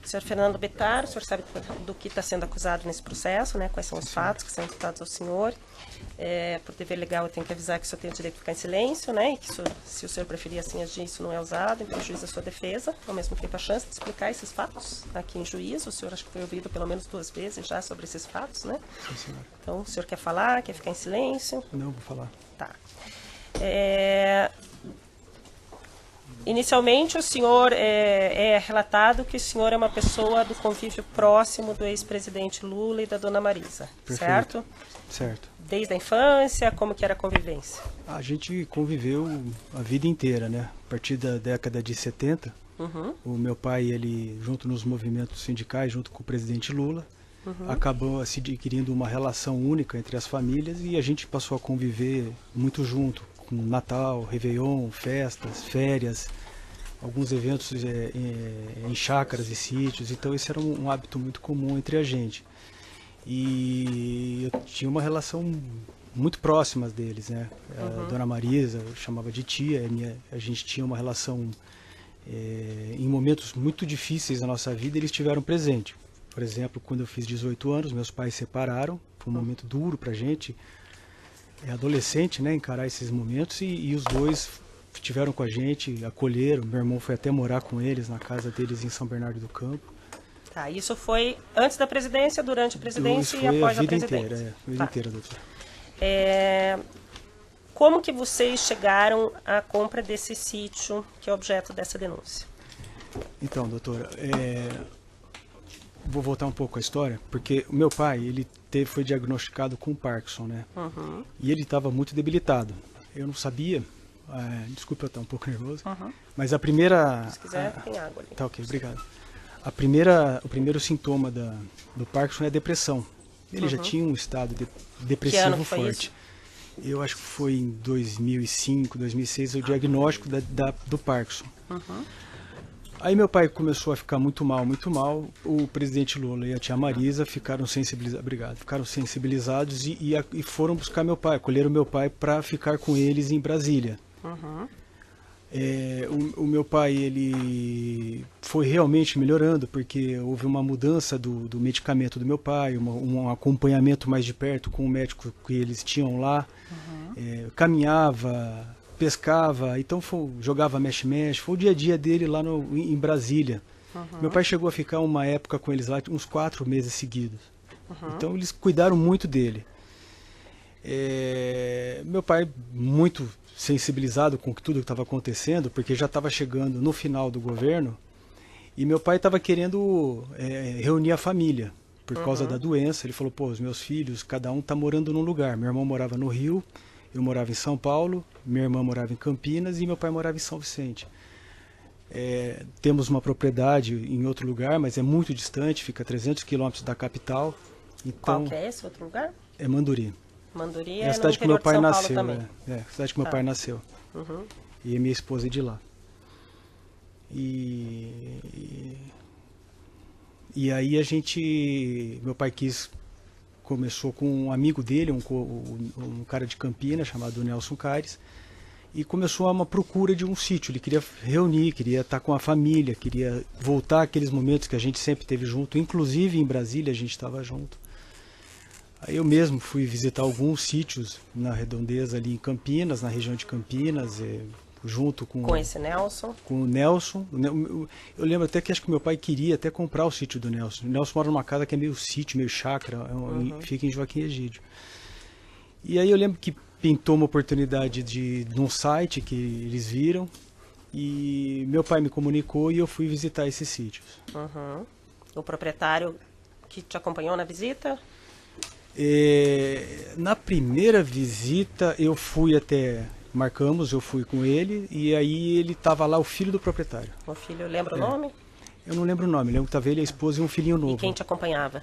Senhor Fernando Bettar, o senhor sabe do que está sendo acusado nesse processo, né? Quais são os fatos que são imputados ao senhor. Por dever legal, eu tenho que avisar que o senhor tem o direito de ficar em silêncio, né? E que se o senhor preferir assim agir, isso não é usado em prejuízo da sua defesa. Ao mesmo tempo, a chance de explicar esses fatos aqui em juízo. O senhor acho que foi ouvido pelo menos 2 vezes já sobre esses fatos, né? Sim, senhora. Então, o senhor quer falar, quer ficar em silêncio? Não, vou falar. Tá. Inicialmente, o senhor é relatado que o senhor é uma pessoa do convívio próximo do ex-presidente Lula e da dona Marisa, Perfeito. certo? Certo. Desde a infância, como que era a convivência? A gente conviveu a vida inteira, né? A partir da década de 70, o meu pai, ele, junto nos movimentos sindicais, junto com o presidente Lula, acabou se adquirindo uma relação única entre as famílias e a gente passou a conviver muito junto, com Natal, Réveillon, festas, férias, alguns eventos em chácaras e sítios. Então esse era um hábito muito comum entre a gente. E eu tinha uma relação muito próxima deles, né? A dona Marisa, eu chamava de tia, a gente tinha uma relação em momentos muito difíceis da nossa vida, eles estiveram presentes. Por exemplo, quando eu fiz 18 anos, meus pais se separaram, foi um momento duro pra gente, adolescente, né, encarar esses momentos, e os dois estiveram com a gente, acolheram, meu irmão foi até morar com eles, na casa deles em São Bernardo do Campo. Tá, isso foi antes da presidência, durante a presidência Isso e após a vida presidência? Inteira, a vida inteira, doutor. Como que vocês chegaram à compra desse sítio que é objeto dessa denúncia? Então, doutora, vou voltar um pouco à história, porque o meu pai, ele foi diagnosticado com Parkinson, né? E ele estava muito debilitado. Eu não sabia, desculpa eu estar um pouco nervoso, mas a primeira... Se quiser, tem água ali. Tá ok, obrigado. O primeiro sintoma do Parkinson é a depressão. Ele já tinha um estado depressivo Que ano foi forte. isso? Eu acho que foi em 2005, 2006, o diagnóstico do Parkinson. Aí meu pai começou a ficar muito mal, muito mal. O presidente Lula e a tia Marisa ficaram sensibilizados e foram buscar meu pai, acolheram meu pai para ficar com eles em Brasília. O meu pai, ele foi realmente melhorando, porque houve uma mudança do medicamento do meu pai, um acompanhamento mais de perto com o médico que eles tinham lá, caminhava, pescava, então jogava mexe-mexe, foi o dia a dia dele lá em Brasília. Meu pai chegou a ficar uma época com eles lá, uns 4 meses seguidos. Então eles cuidaram muito dele. Meu pai muito sensibilizado com tudo que estava acontecendo, porque já estava chegando no final do governo, e meu pai estava querendo reunir a família, por causa da doença. Ele falou, pô, os meus filhos, cada um está morando num lugar. Meu irmão morava no Rio, eu morava em São Paulo, minha irmã morava em Campinas e meu pai morava em São Vicente. Temos uma propriedade em outro lugar, mas é muito distante, fica a 300 quilômetros da capital. Então, Qual que é esse outro lugar? É Manduri. Manduri É a no cidade que meu interior de pai São Paulo nasceu. também. A cidade que meu pai nasceu. E minha esposa é de lá. E aí meu pai começou com um amigo dele, um cara de Campinas, chamado Nelson Caires, e começou uma procura de um sítio. Ele queria reunir, queria estar com a família, queria voltar àqueles momentos que a gente sempre teve junto, inclusive em Brasília a gente estava junto. Aí eu mesmo fui visitar alguns sítios na redondeza ali em Campinas, na região de Campinas, junto com esse Nelson? Com o Nelson. Eu lembro até que acho que meu pai queria até comprar o sítio do Nelson. O Nelson mora numa casa que é meio sítio, meio chácara, fica em Joaquim Egídio. E aí eu lembro que pintou uma oportunidade num site que eles viram, e meu pai me comunicou e eu fui visitar esses sítios. O proprietário que te acompanhou na visita? Na primeira visita eu fui eu fui com ele, e aí ele estava lá, o filho do proprietário. O filho, lembra o nome? Eu não lembro o nome, lembro que estava ele, a esposa e um filhinho novo. E quem te acompanhava?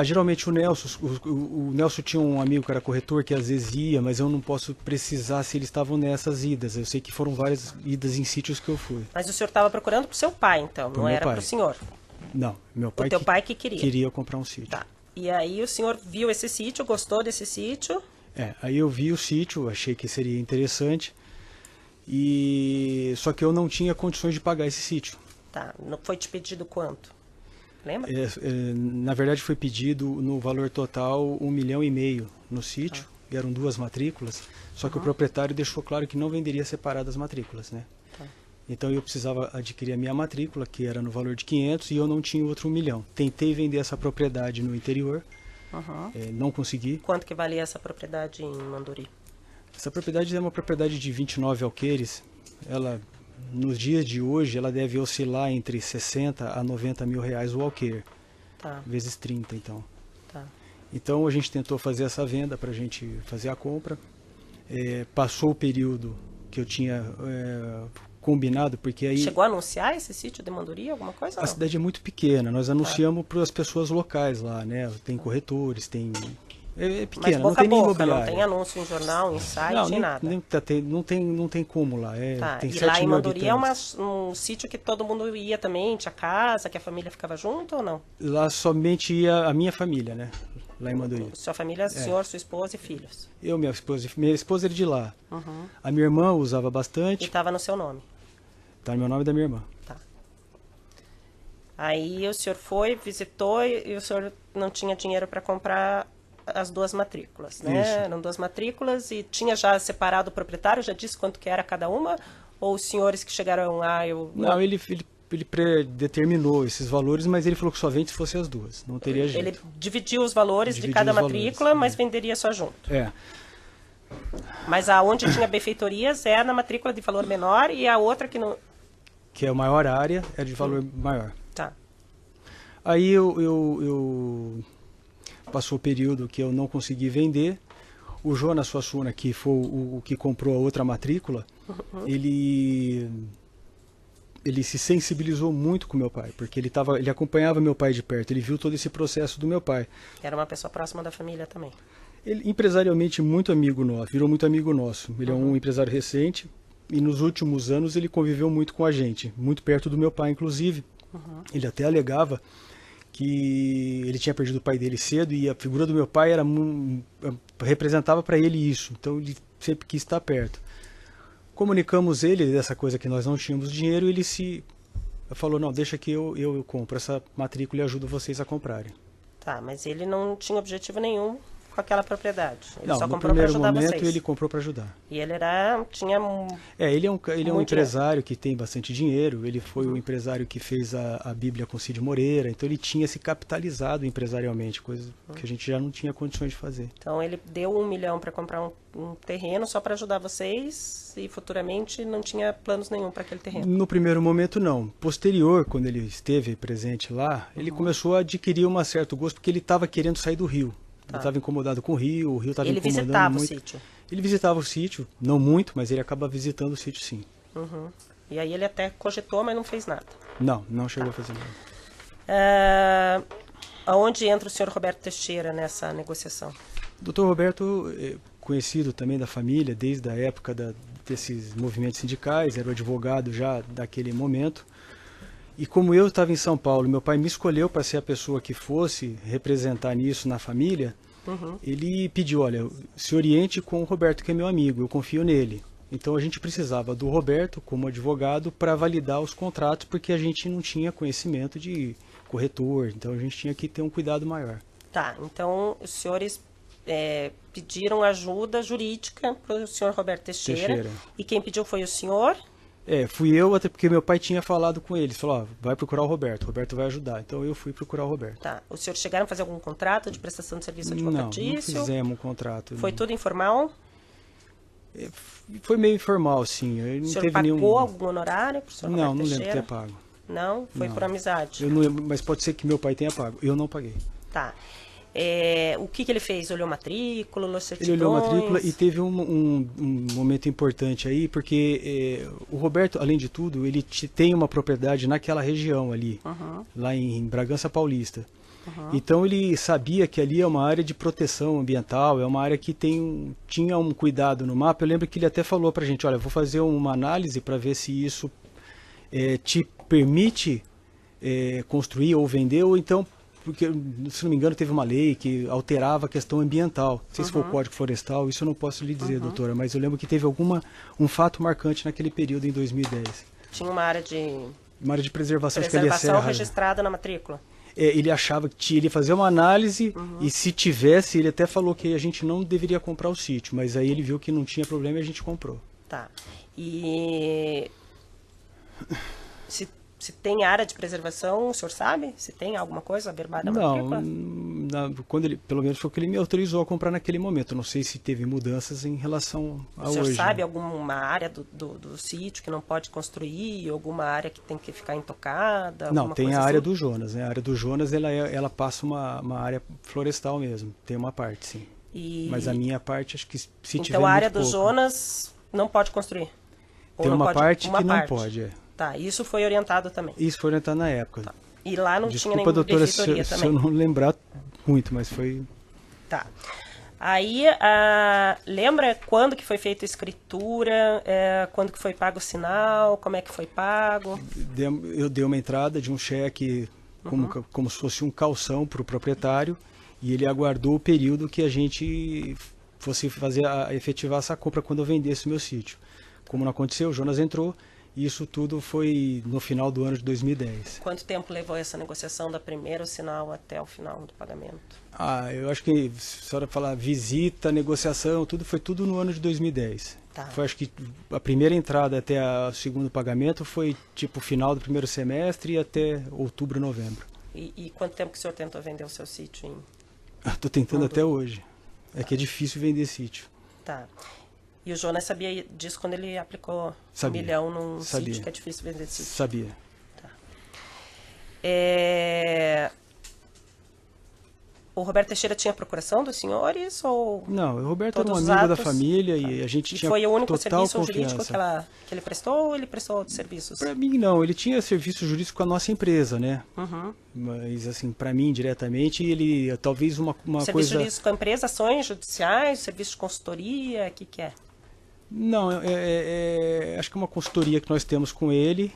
Geralmente o Nelson. O Nelson tinha um amigo que era corretor, que às vezes ia, mas eu não posso precisar se eles estavam nessas idas. Eu sei que foram várias idas em sítios que eu fui. Mas o senhor estava procurando para o seu pai, então, não era para o senhor? Não, meu pai. O teu pai que queria? Queria comprar um sítio. Tá. E aí o senhor viu esse sítio, gostou desse sítio? Aí eu vi o sítio, achei que seria interessante, só que eu não tinha condições de pagar esse sítio. Tá. Foi te pedido quanto? Lembra? Na verdade foi pedido no valor total 1,5 milhão no sítio, e eram 2 matrículas, só que o proprietário deixou claro que não venderia separadas as matrículas, né? Então eu precisava adquirir a minha matrícula, que era no valor de 500, e eu não tinha outro 1 milhão. Tentei vender essa propriedade no interior, não consegui. Quanto que valia essa propriedade em Manduri? Essa propriedade é uma propriedade de 29 alqueires. Ela, nos dias de hoje, ela deve oscilar entre 60 a 90 mil reais o alqueire. Tá. Vezes 30, então. Tá. Então a gente tentou fazer essa venda para a gente fazer a compra. Passou o período que eu tinha combinado, porque aí... Chegou a anunciar esse sítio de Manduri, alguma coisa? A cidade é muito pequena, nós anunciamos para as pessoas locais lá, né? Tem corretores, tem... É pequena, mas boca não tem nem a boca, imobiliária. não tem anúncio em jornal, em site, nada. Não tem como lá. Tá. Tem E 7 lá em mil Manduri é habitantes. um sítio que todo mundo ia também, tinha casa, que a família ficava junto ou não? Lá somente ia a minha família, né? Lá em Manduri. Sua família, senhor, sua esposa e filhos. Minha esposa era de lá. A minha irmã usava E bastante. estava no seu nome. Tá no meu nome e da minha irmã. Tá. Aí o senhor foi, visitou e o senhor não tinha dinheiro para comprar as 2 matrículas, né? Isso. Eram 2 matrículas e tinha já separado o proprietário, já disse quanto que era cada uma? Ou os senhores que chegaram lá... Não, ele predeterminou esses valores, mas ele falou que só vende se fosse as 2. Não teria jeito. Ele dividiu os valores de Dividiu cada os valores, matrícula, mas venderia só junto. Mas aonde tinha benfeitorias é na matrícula de valor menor e a outra que não... Que é a maior área, é de valor maior. Tá. Aí eu passou o período que eu não consegui vender. O Jonas Suassuna, que foi o que comprou a outra matrícula, ele se sensibilizou muito com meu pai, porque ele acompanhava meu pai de perto, ele viu todo esse processo do meu pai. Era uma pessoa próxima da família também. Ele, empresarialmente, muito amigo nosso, virou muito amigo nosso. Ele é um empresário recente e nos últimos anos ele conviveu muito com a gente, muito perto do meu pai, inclusive. Ele até alegava que ele tinha perdido o pai dele cedo e a figura do meu pai representava para ele isso. Então ele sempre quis estar perto. Comunicamos ele dessa coisa que nós não tínhamos dinheiro e ele falou, não, deixa que eu compro essa matrícula e ajudo vocês a comprarem. Tá, mas ele não tinha objetivo nenhum com aquela propriedade. Ele Não, só no comprou para primeiro ajudar momento vocês. ele comprou para ajudar. E ele tinha Ele é um muito empresário que tem bastante dinheiro, ele foi o empresário que fez a Bíblia com Cid Moreira, então ele tinha se capitalizado empresarialmente, coisa que a gente já não tinha condições de fazer. Então ele deu 1 milhão para comprar um terreno só para ajudar vocês e futuramente não tinha planos nenhum para aquele terreno. No primeiro momento não. Posterior, quando ele esteve presente lá, ele começou a adquirir um certo gosto porque ele estava querendo sair do Rio. Ele estava incomodado com o Rio estava Ele incomodando visitava muito. o sítio. Ele visitava o sítio, não muito, mas ele acaba visitando o sítio sim. E aí ele até cogitou, mas não fez nada. Não chegou a fazer nada. Aonde entra o senhor Roberto Teixeira nessa negociação? O Dr. Roberto, conhecido também da família, desde a época desses movimentos sindicais, era o advogado já daquele momento. E como eu estava em São Paulo, meu pai me escolheu para ser a pessoa que fosse representar nisso na família, ele pediu, olha, se oriente com o Roberto, que é meu amigo, eu confio nele. Então a gente precisava do Roberto como advogado para validar os contratos, porque a gente não tinha conhecimento de corretor, então a gente tinha que ter um cuidado maior. Tá, então os senhores pediram ajuda jurídica para o senhor Roberto Teixeira. E quem pediu foi o senhor? Fui eu, até porque meu pai tinha falado com ele, falou, vai procurar o Roberto vai ajudar. Então eu fui procurar o Roberto. Tá, os senhores chegaram a fazer algum contrato de prestação de serviço advocatício? Não fizemos um contrato. Foi tudo informal? Foi meio informal, sim. O senhor pagou algum honorário para o senhor Roberto Teixeira? Não lembro de ter pago. Não? Foi por amizade? Eu não lembro, mas pode ser que meu pai tenha pago. Eu não paguei. Tá. O que ele fez? Olhou matrícula, olhou certidões? Ele olhou matrícula e teve um momento importante aí, porque o Roberto, além de tudo, ele tem uma propriedade naquela região ali, lá em Bragança Paulista. Então ele sabia que ali é uma área de proteção ambiental, é uma área que tinha um cuidado no mapa. Eu lembro que ele até falou pra gente, olha, vou fazer uma análise para ver se isso te permite construir ou vender, ou então, porque, se não me engano, teve uma lei que alterava a questão ambiental. Não sei se foi o Código Florestal, isso eu não posso lhe dizer, doutora, mas eu lembro que teve um fato marcante naquele período em 2010. Tinha uma área de Uma área de preservação, acho que Preservação ele ia registrada na matrícula. ele achava que ele ia fazer uma análise e se tivesse, ele até falou que a gente não deveria comprar o sítio, mas aí ele viu que não tinha problema e a gente comprou. Tá. E se tem área de preservação, o senhor sabe? Se tem alguma coisa averbada na matrícula? Quando ele, pelo menos foi o que ele me autorizou a comprar naquele momento. Eu não sei se teve mudanças em relação a hoje. O senhor sabe alguma área do sítio que não pode construir, alguma área que tem que ficar intocada? Não, tem a área assim? do Jonas, né? A área do Jonas, ela passa uma área florestal mesmo. Tem uma parte, sim. Mas a minha parte, acho que se tiver então a área muito do pouco, Jonas não pode construir? Ou tem não uma pode? parte Uma que não parte. pode, Tá, isso foi orientado também. Isso foi orientado na época. Tá. E lá não Desculpa, tinha nenhuma doutora, benfeitoria se também? eu não lembrar muito, mas foi... Tá. Aí, lembra quando que foi feita a escritura, quando que foi pago o sinal, como é que foi pago? Eu dei uma entrada de um cheque como se fosse um calção para o proprietário e ele aguardou o período que a gente fosse efetivar essa compra quando eu vendesse o meu sítio. Como não aconteceu, o Jonas entrou e isso tudo foi no final do ano de 2010. Quanto tempo levou essa negociação da primeira sinal até o final do pagamento? Eu acho que, se a senhora falar visita, negociação, foi tudo no ano de 2010. Tá. Foi, acho que a primeira entrada até o segundo pagamento foi tipo final do primeiro semestre e até outubro, novembro. E quanto tempo que o senhor tentou vender o seu sítio? Estou tentando até hoje. É que é difícil vender sítio. Tá. E o Jonas sabia disso quando ele aplicou Sabia. 1 milhão num Sabia. sítio que é difícil vender sítio? Sabia. Tá. O Roberto Teixeira tinha procuração dos senhores? Ou não, o Roberto era um todos os amigo da atos? família e a gente tinha foi o único total serviço jurídico confiança. que ele prestou ou ele prestou outros serviços? Para mim não, ele tinha serviço jurídico com a nossa empresa, né? Uhum. Mas assim, para mim diretamente, ele talvez uma Serviço coisa... jurídico com a empresa, ações judiciais, serviço de consultoria, o que é? Não, acho que é uma consultoria que nós temos com ele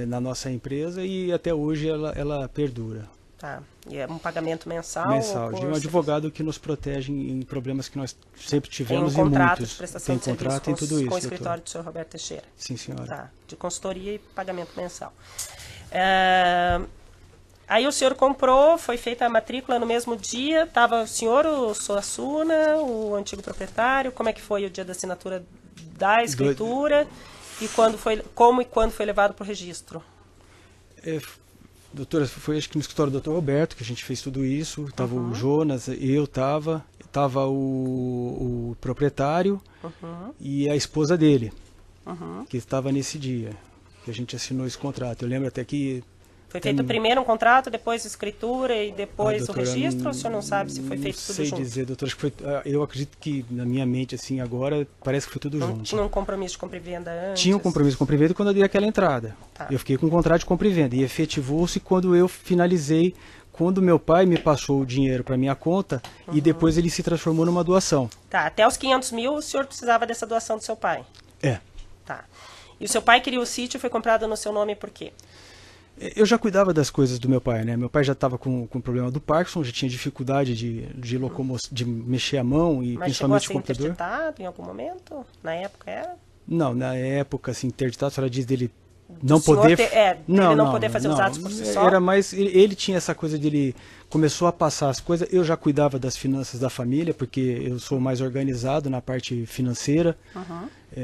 na nossa empresa e até hoje ela perdura. Tá. E é um pagamento mensal? Mensal, de um advogado que nos protege em problemas que nós sempre tivemos e muitos. Tem um contrato de prestação de serviço tem tudo isso, com o escritório do senhor Roberto Teixeira? Sim, senhora. Tá. De consultoria e pagamento mensal. Aí o senhor comprou, foi feita a matrícula no mesmo dia, estava o senhor, o Suassuna, o antigo proprietário, como é que foi o dia da assinatura da escritura e quando foi levado para o registro? Doutora, foi acho que no escritório do Dr. Roberto que a gente fez tudo isso, estava o Jonas, eu estava o proprietário e a esposa dele, que estava nesse dia, que a gente assinou esse contrato. Eu lembro até que... Foi feito primeiro um contrato, depois escritura e depois doutora, o registro? O senhor não sabe se foi feito tudo junto? Não sei dizer, doutora. Acho que eu acredito que na minha mente, assim, agora, parece que foi tudo junto. Não tinha um compromisso de compra e venda antes? Tinha um compromisso de compra e venda quando eu dei aquela entrada. Tá. Eu fiquei com um contrato de compra e venda. E efetivou-se quando eu finalizei, quando meu pai me passou o dinheiro para minha conta e depois ele se transformou numa doação. Tá, até os 500 mil o senhor precisava dessa doação do seu pai? É. Tá. E o seu pai queria o sítio e foi comprado no seu nome por quê? Eu já cuidava das coisas do meu pai, né? Meu pai já estava com o problema do Parkinson, já tinha dificuldade de mexer a mão e Mas chegou a principalmente ser o computador. interditado em algum momento? Na época era? Não, na época, assim, interditado, a senhora diz dele não poder... Ele não poder fazer os atos por si só? Era mais... Ele tinha essa coisa de ele... Começou a passar as coisas. Eu já cuidava das finanças da família, porque eu sou mais organizado na parte financeira.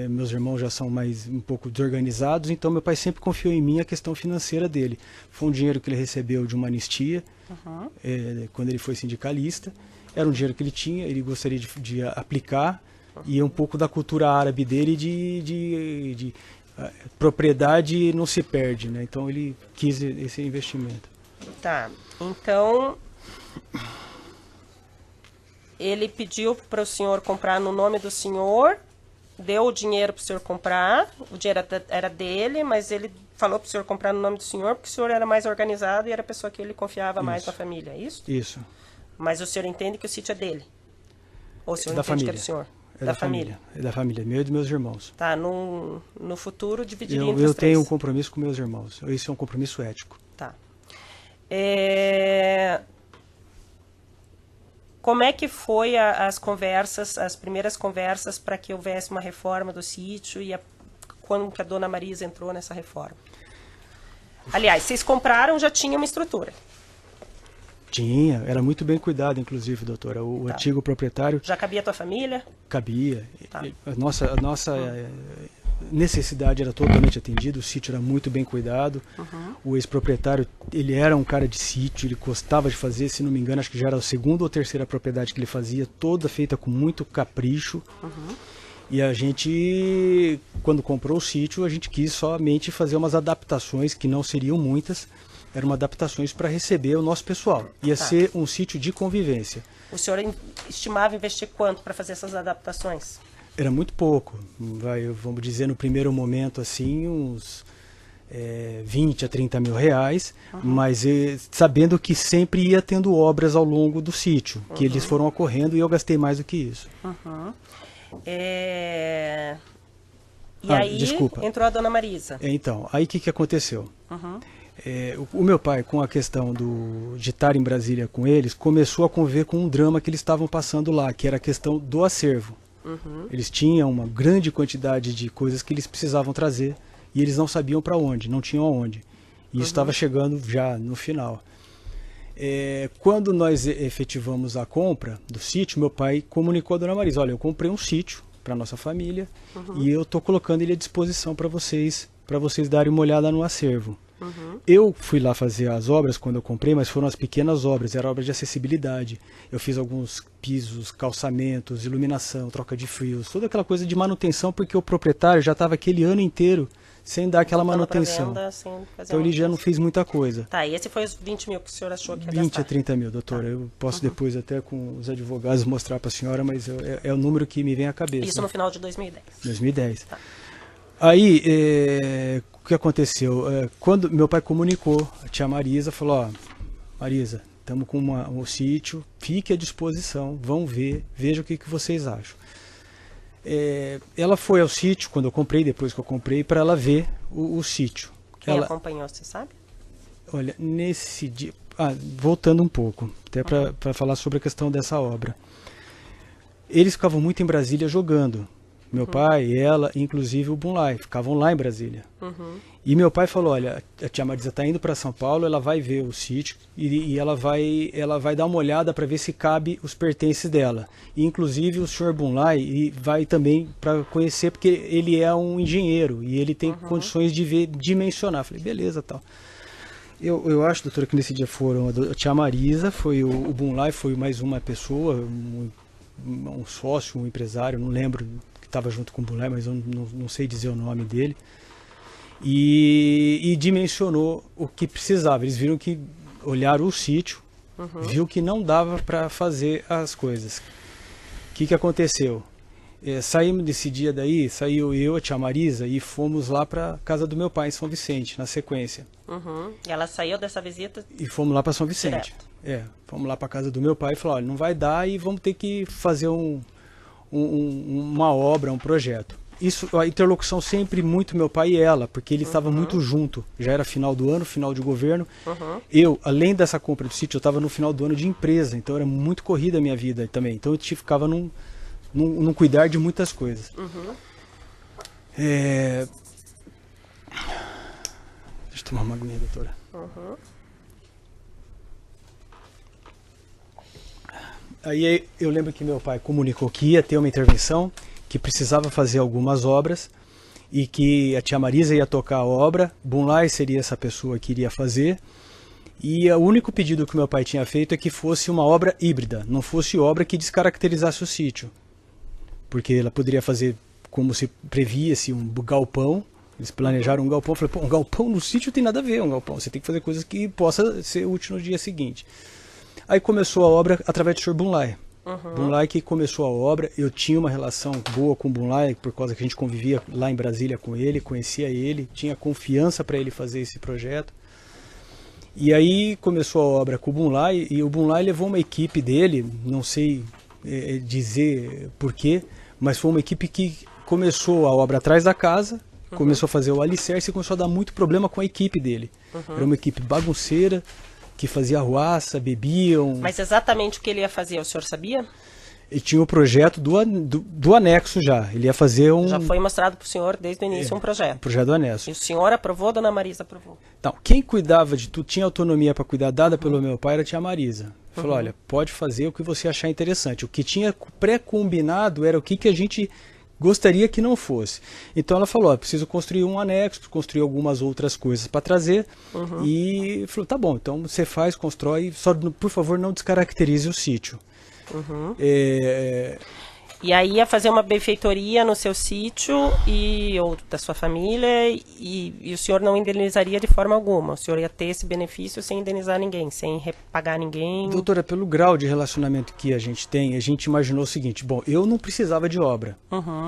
Meus irmãos já são um pouco desorganizados, então meu pai sempre confiou em mim a questão financeira dele. Foi um dinheiro que ele recebeu de uma anistia, quando ele foi sindicalista. Era um dinheiro que ele tinha, ele gostaria de aplicar, e é um pouco da cultura árabe dele de propriedade não se perde, né? Então ele quis esse investimento. Tá, então ele pediu para o senhor comprar no nome do senhor, deu o dinheiro para o senhor comprar, o dinheiro era dele, mas ele falou para o senhor comprar no nome do senhor porque o senhor era mais organizado e era a pessoa que ele confiava mais na família, é isso? Isso. Mas o senhor entende que o sítio é dele? Ou o senhor da entende família. que é do senhor? É da família. É da família, meu e dos meus irmãos. Tá, no futuro dividiria entre Eu os três. tenho um compromisso com meus irmãos. Esse é um compromisso ético. Tá. Como é que foi as primeiras conversas para que houvesse uma reforma do sítio e quando que a dona Marisa entrou nessa reforma? Aliás, vocês compraram, já tinha uma estrutura. Tinha, era muito bem cuidado, inclusive, doutora. O antigo proprietário... Já cabia a tua família? Cabia. Tá. A nossa necessidade era totalmente atendida, o sítio era muito bem cuidado. O ex-proprietário, ele era um cara de sítio, ele gostava de fazer, se não me engano, acho que já era a segunda ou terceira propriedade que ele fazia, toda feita com muito capricho. E a gente, quando comprou o sítio, a gente quis somente fazer umas adaptações, que não seriam muitas, eram adaptações para receber o nosso pessoal. Ia ser um sítio de convivência. O senhor estimava investir quanto para fazer essas adaptações? Era muito pouco. Vamos dizer, no primeiro momento, assim, uns 20 a 30 mil reais, mas sabendo que sempre ia tendo obras ao longo do sítio, que eles foram ocorrendo e eu gastei mais do que isso. E aí, desculpa. entrou a dona Marisa. Então, aí o que aconteceu? O meu pai, com a questão de estar em Brasília com eles, começou a conviver com um drama que eles estavam passando lá, que era a questão do acervo. Eles tinham uma grande quantidade de coisas que eles precisavam trazer e eles não sabiam para onde, não tinham aonde. E isso estava chegando já no final. Quando nós efetivamos a compra do sítio, meu pai comunicou a dona Marisa: olha, eu comprei um sítio para nossa família e eu estou colocando ele à disposição para vocês darem uma olhada no acervo. Eu fui lá fazer as obras quando eu comprei, mas foram as pequenas obras, era obra de acessibilidade. Eu fiz alguns pisos, calçamentos, iluminação, troca de fios, toda aquela coisa de manutenção, porque o proprietário já estava aquele ano inteiro sem dar aquela manutenção. Venda, então ele já não fez muita coisa. Tá, e esse foi os 20 mil que o senhor achou que ia 20 gastar? a 30 mil, doutora. Eu posso depois até com os advogados mostrar para a senhora, mas é o número que me vem à cabeça. Isso no final de 2010? 2010. Tá. Aí, o que aconteceu? Quando meu pai comunicou, a tia Marisa falou: ó, Marisa, estamos com um sítio, fique à disposição, vão ver, veja o que vocês acham. Ela foi ao sítio quando eu comprei, depois que eu comprei, para ela ver o sítio. Quem acompanhou, você sabe? Olha, nesse dia... voltando um pouco, até para falar sobre a questão dessa obra. Eles ficavam muito em Brasília jogando. Meu pai, ela, inclusive o Bunlai, ficavam lá em Brasília. E meu pai falou: olha, a tia Marisa está indo para São Paulo, ela vai ver o sítio e ela vai dar uma olhada para ver se cabe os pertences dela. E, inclusive o senhor Bunlai vai também para conhecer, porque ele é um engenheiro e ele tem condições de dimensionar. Falei, beleza, tal. Eu acho, doutora, que nesse dia foram a tia Marisa, foi o Bunlai, foi mais uma pessoa, um sócio, um empresário, não lembro, estava junto com o Bunlai, mas eu não sei dizer o nome dele, e dimensionou o que precisava. Eles viram que, olharam o sítio, viu que não dava para fazer as coisas. O que aconteceu? Saímos desse dia daí, saiu eu, a tia Marisa, e fomos lá para casa do meu pai em São Vicente, na sequência. E ela saiu dessa visita? E fomos lá para São Vicente. Fomos lá para casa do meu pai e falou: olha, não vai dar e vamos ter que fazer uma obra, um projeto. Isso, a interlocução sempre muito meu pai e ela, porque ele estava muito junto. Já era final do ano, final de governo. Eu, além dessa compra do sítio, eu estava no final do ano de empresa, então era muito corrida a minha vida também. Então eu ficava num cuidar de muitas coisas. Deixa eu tomar uma aguinha, doutora. Aí eu lembro que meu pai comunicou que ia ter uma intervenção, que precisava fazer algumas obras e que a tia Marisa ia tocar a obra, Bunlai seria essa pessoa que iria fazer, e o único pedido que meu pai tinha feito é que fosse uma obra híbrida, não fosse obra que descaracterizasse o sítio, porque ela poderia fazer como se previa-se um galpão. Eles planejaram um galpão. Eu falei, pô, um galpão no sítio tem nada a ver, um galpão. Você tem que fazer coisas que possa ser útil no dia seguinte. Aí começou a obra através do Sr. Bunlai. Bunlai que começou a obra. Eu tinha uma relação boa com o Bunlai, por causa que a gente convivia lá em Brasília com ele, conhecia ele, tinha confiança para ele fazer esse projeto. E aí começou a obra com o Bunlai, e o Bunlai levou uma equipe dele, não sei dizer porquê, mas foi uma equipe que começou a obra atrás da casa, começou a fazer o alicerce e começou a dar muito problema com a equipe dele. Era uma equipe bagunceira, que fazia arruaça, bebiam... Mas exatamente o que ele ia fazer, o senhor sabia? E tinha o projeto do anexo já. Ele ia fazer um... Já foi mostrado para o senhor desde o início um projeto. O projeto do anexo. E o senhor aprovou, dona Marisa aprovou? Então, quem cuidava de tudo, tinha autonomia para cuidar, dada pelo meu pai, era a tia Marisa. Falou, olha, pode fazer o que você achar interessante. O que tinha pré-combinado era o que a gente gostaria que não fosse. Então ela falou, preciso construir um anexo, construir algumas outras coisas para trazer. E falou, tá bom, então você faz, constrói, só por favor não descaracterize o sítio. E aí ia fazer uma benfeitoria no seu sítio ou da sua família e o senhor não indenizaria de forma alguma. O senhor ia ter esse benefício sem indenizar ninguém, sem repagar ninguém. Doutora, pelo grau de relacionamento que a gente tem, a gente imaginou o seguinte, bom, eu não precisava de obra.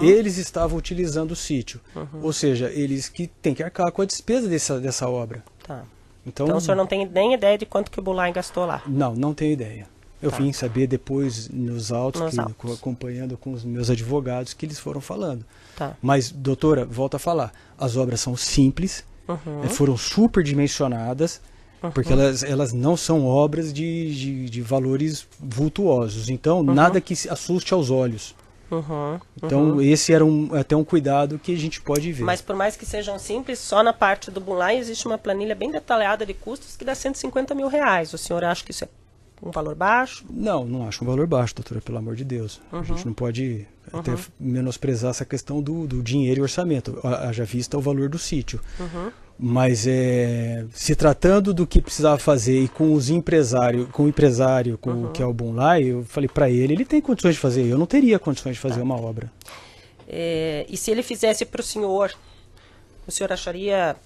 Eles estavam utilizando o sítio. Ou seja, eles que têm que arcar com a despesa dessa obra. Tá. Então o senhor não tem nem ideia de quanto que o Bulay gastou lá? Não tenho ideia. Eu vim saber depois nos autos, acompanhando com os meus advogados, que eles foram falando. Tá. Mas, doutora, volto a falar, as obras são simples, foram superdimensionadas, porque elas não são obras de valores vultuosos. Então, nada que assuste aos olhos. Então, esse era até um cuidado que a gente pode ver. Mas por mais que sejam simples, só na parte do Bulay existe uma planilha bem detalhada de custos que dá 150 mil reais. O senhor acha que isso é um valor baixo? Não acho um valor baixo, doutora, pelo amor de Deus. A gente não pode até menosprezar essa questão do dinheiro e orçamento, haja vista o valor do sítio. Mas se tratando do que precisava fazer e com os empresários, com o empresário, que é o Bulay, eu falei para ele tem condições de fazer, eu não teria condições de fazer uma obra. E se ele fizesse para o senhor acharia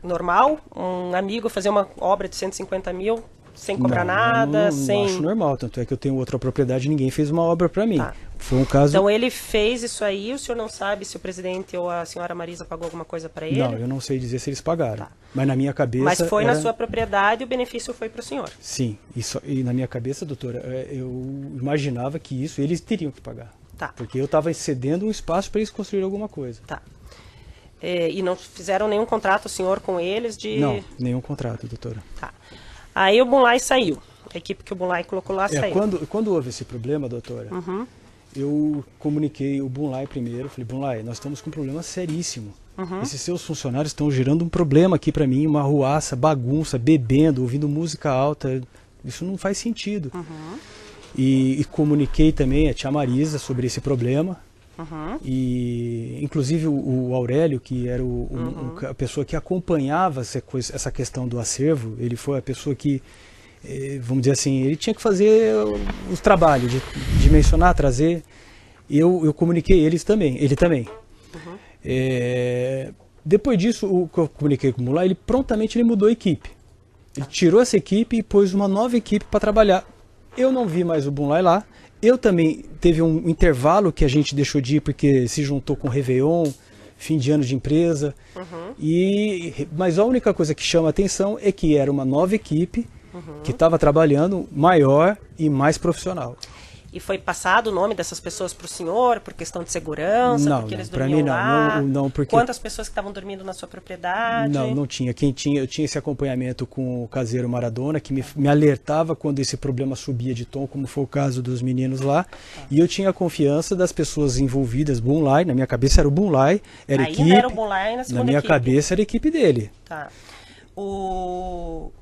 normal um amigo fazer uma obra de 150 mil? Sem cobrar nada, não acho normal, tanto é que eu tenho outra propriedade e ninguém fez uma obra para mim. Foi um caso... Então ele fez isso aí, o senhor não sabe se o presidente ou a senhora Marisa pagou alguma coisa para ele? Não, eu não sei dizer se eles pagaram, mas na minha cabeça... Mas foi na sua propriedade e o benefício foi para o senhor? Sim, e na minha cabeça, doutora, eu imaginava que eles teriam que pagar. Porque eu estava cedendo um espaço para eles construírem alguma coisa. E não fizeram nenhum contrato, o senhor, com eles de... Não, nenhum contrato, doutora. Aí o Bulay saiu. A equipe que o Bulay colocou lá saiu. Quando houve esse problema, doutora, eu comuniquei o Bulay primeiro. Falei, Bulay, nós estamos com um problema seríssimo. Esses seus funcionários estão gerando um problema aqui para mim, uma arruaça, bagunça, bebendo, ouvindo música alta. Isso não faz sentido. E comuniquei também a tia Marisa sobre esse problema. E inclusive o Aurélio, que era a pessoa que acompanhava essa questão do acervo, ele foi a pessoa que, vamos dizer assim, ele tinha que fazer os trabalhos, de dimensionar, trazer. Eu comuniquei ele também. Depois disso, o que eu comuniquei com o Bulay, ele prontamente mudou a equipe. Ele tirou essa equipe e pôs uma nova equipe para trabalhar. Eu não vi mais o Bulay lá. Eu também teve um intervalo que a gente deixou de ir porque se juntou com o Réveillon, fim de ano de empresa. Mas a única coisa que chama a atenção é que era uma nova equipe que estava trabalhando maior e mais profissional. E foi passado o nome dessas pessoas para o senhor, por questão de segurança, porque eles dormiam lá? Não, porque... Quantas pessoas que estavam dormindo na sua propriedade? Não tinha. Eu tinha esse acompanhamento com o caseiro Maradona, que me alertava quando esse problema subia de tom, como foi o caso dos meninos lá. E eu tinha a confiança das pessoas envolvidas, Bulay, na minha cabeça era o Bulay, era a equipe. Era o Bulay na segunda minha equipe. Cabeça era a equipe dele.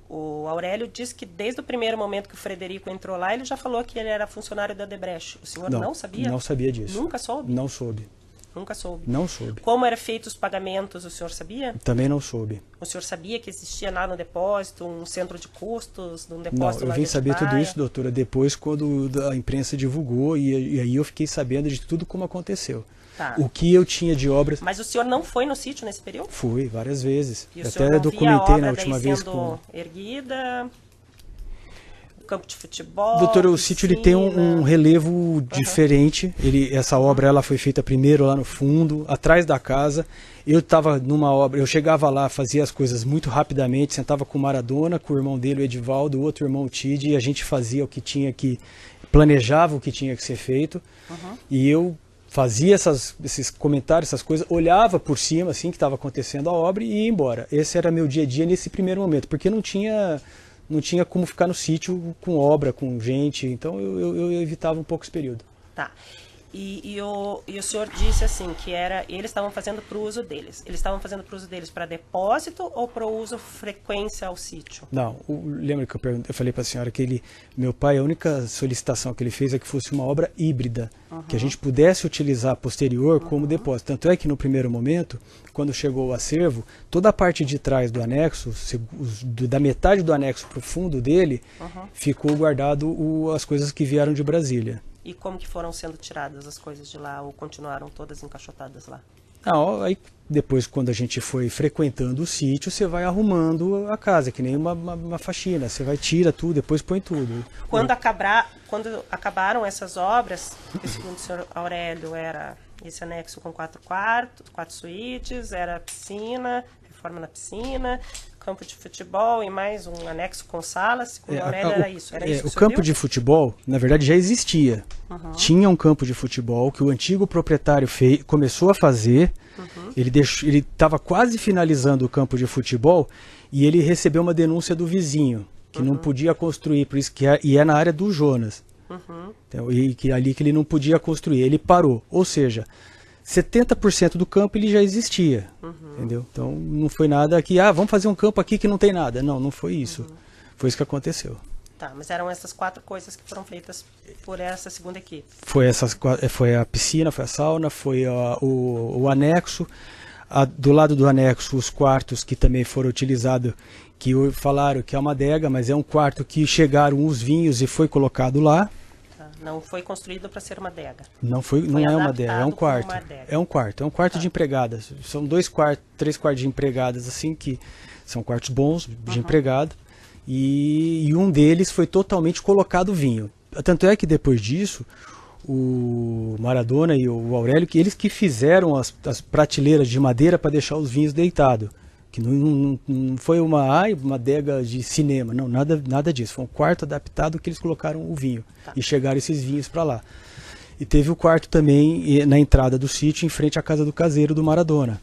O Aurélio disse que desde o primeiro momento que o Frederico entrou lá, ele já falou que ele era funcionário da Odebrecht. O senhor não sabia? Não sabia disso. Nunca soube? Não soube. Nunca soube? Não soube. Como eram feitos os pagamentos, o senhor sabia? Também não soube. O senhor sabia que existia lá no depósito um centro de custos, um depósito? Não, eu vim saber tudo isso, doutora, depois quando a imprensa divulgou e aí eu fiquei sabendo de tudo como aconteceu. O que eu tinha de obras... Mas o senhor não foi no sítio nesse período? Fui, várias vezes. E o senhor não documentei via a na última vez sendo erguida, campo de futebol, doutora, o sítio ele tem um relevo diferente. Essa obra ela foi feita primeiro lá no fundo, atrás da casa. Eu estava numa obra, eu chegava lá, fazia as coisas muito rapidamente, sentava com o Maradona, com o irmão dele, o Edivaldo, o outro irmão, o Tide, e a gente fazia o que tinha que... planejava o que tinha que ser feito. E eu fazia esses comentários, essas coisas, olhava por cima, assim, que estava acontecendo a obra e ia embora. Esse era meu dia a dia nesse primeiro momento, porque não tinha não tinha como ficar no sítio com obra, com gente, então eu evitava um pouco esse período. Tá. E o senhor disse assim, que eles estavam fazendo para o uso deles. Eles estavam fazendo para o uso deles para depósito ou para o uso frequência ao sítio? Não, lembra que eu falei para a senhora que meu pai, a única solicitação que ele fez é que fosse uma obra híbrida, que a gente pudesse utilizar posterior como depósito. Tanto é que no primeiro momento, quando chegou o acervo, toda a parte de trás do anexo, da metade do anexo para o fundo dele, ficou guardado as coisas que vieram de Brasília. E como que foram sendo tiradas as coisas de lá ou continuaram todas encaixotadas lá? Aí depois, quando a gente foi frequentando o sítio, você vai arrumando a casa, que nem uma faxina. Você vai, tira tudo, depois põe tudo. Quando acabaram essas obras, que segundo o senhor Aurélio era esse anexo com 4 quartos, 4 suítes, era piscina, reforma na piscina, campo de futebol e mais um anexo com salas, segundo a Aurélia era isso. Era isso que o campo de futebol, na verdade, já existia. Tinha um campo de futebol que o antigo proprietário começou a fazer. Ele estava quase finalizando o campo de futebol e ele recebeu uma denúncia do vizinho, que não podia construir, por isso e é na área do Jonas. Então, ali que ele não podia construir, ele parou. Ou seja, 70% do campo ele já existia, entendeu? Então não foi nada que, vamos fazer um campo aqui que não tem nada. Não foi isso. Foi isso que aconteceu. Tá, mas eram essas 4 coisas que foram feitas por essa segunda equipe. Foi a piscina, foi a sauna, foi o anexo. Do lado do anexo, os quartos que também foram utilizados, que falaram que é uma adega, mas é um quarto que chegaram os vinhos e foi colocado lá. Não foi construído para ser uma adega. Não é uma adega, é um quarto. É um quarto de empregadas. São 3 quartos de empregadas, assim, que são quartos bons de empregado. E um deles foi totalmente colocado vinho. Tanto é que depois disso, o Maradona e o Aurélio, eles que fizeram as prateleiras de madeira para deixar os vinhos deitados. Que não foi uma adega de cinema, não, nada disso. Foi um quarto adaptado que eles colocaram o vinho e chegaram esses vinhos para lá. E teve o quarto também na entrada do sítio, em frente à casa do caseiro do Maradona.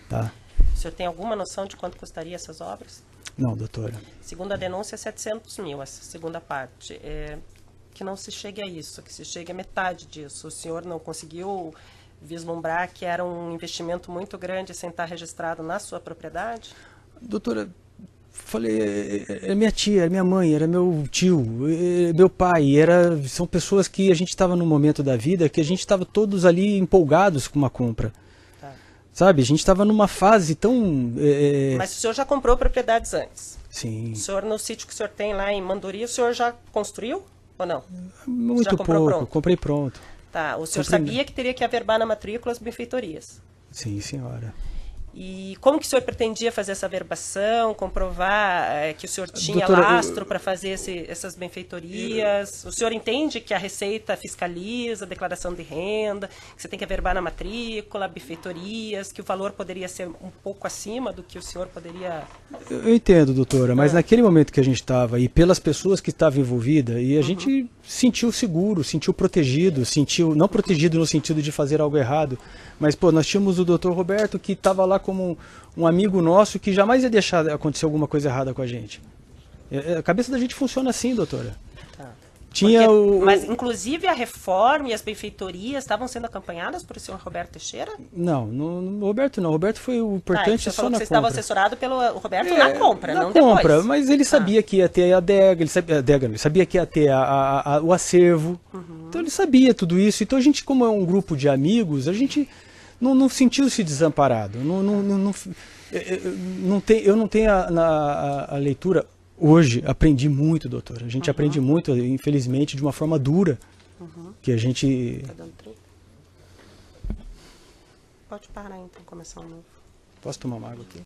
Tá? O senhor tem alguma noção de quanto custaria essas obras? Não, doutora. Segundo a denúncia, 700 mil, essa segunda parte. Que não se chegue a isso, que se chegue a metade disso. O senhor não conseguiu vislumbrar que era um investimento muito grande sem estar registrado na sua propriedade? Doutora, falei, é minha tia, é minha mãe, era meu tio, meu pai, são pessoas que a gente estava num momento da vida que a gente estava todos ali empolgados com uma compra. Tá. Sabe, a gente estava numa fase tão... Mas o senhor já comprou propriedades antes? Sim. O senhor, no sítio que o senhor tem lá em Mandoria, o senhor já construiu ou não? Muito pouco, pronto? Comprei pronto. Tá, o senhor sabia que teria que averbar na matrícula as benfeitorias? Sim, senhora. E como que o senhor pretendia fazer essa averbação, comprovar que o senhor tinha lastro para fazer essas benfeitorias? O senhor entende que a Receita fiscaliza a declaração de renda, que você tem que averbar na matrícula, benfeitorias, que o valor poderia ser um pouco acima do que o senhor poderia... Eu entendo, doutora, mas naquele momento que a gente estava, e pelas pessoas que estavam envolvidas, e a gente sentiu seguro, sentiu protegido, não protegido no sentido de fazer algo errado, mas, nós tínhamos o doutor Roberto que estava lá como um amigo nosso que jamais ia deixar acontecer alguma coisa errada com a gente. A cabeça da gente funciona assim, doutora. Tá. Mas, inclusive, a reforma e as benfeitorias estavam sendo acompanhadas por o senhor Roberto Teixeira? Não, o Roberto não. O Roberto foi o importante só na compra. Você estava assessorado pelo Roberto na compra, não depois. Na compra, mas ele sabia que ia ter a adega, ele sabia que ia ter o acervo. Então ele sabia tudo isso. Então a gente, como é um grupo de amigos, a gente não sentiu-se desamparado. Eu não tenho a leitura... Hoje aprendi muito, doutora. A gente aprende muito, infelizmente, de uma forma dura. Que a gente... Tá dando 30? Pode parar então, começar um novo. Posso tomar uma água aqui?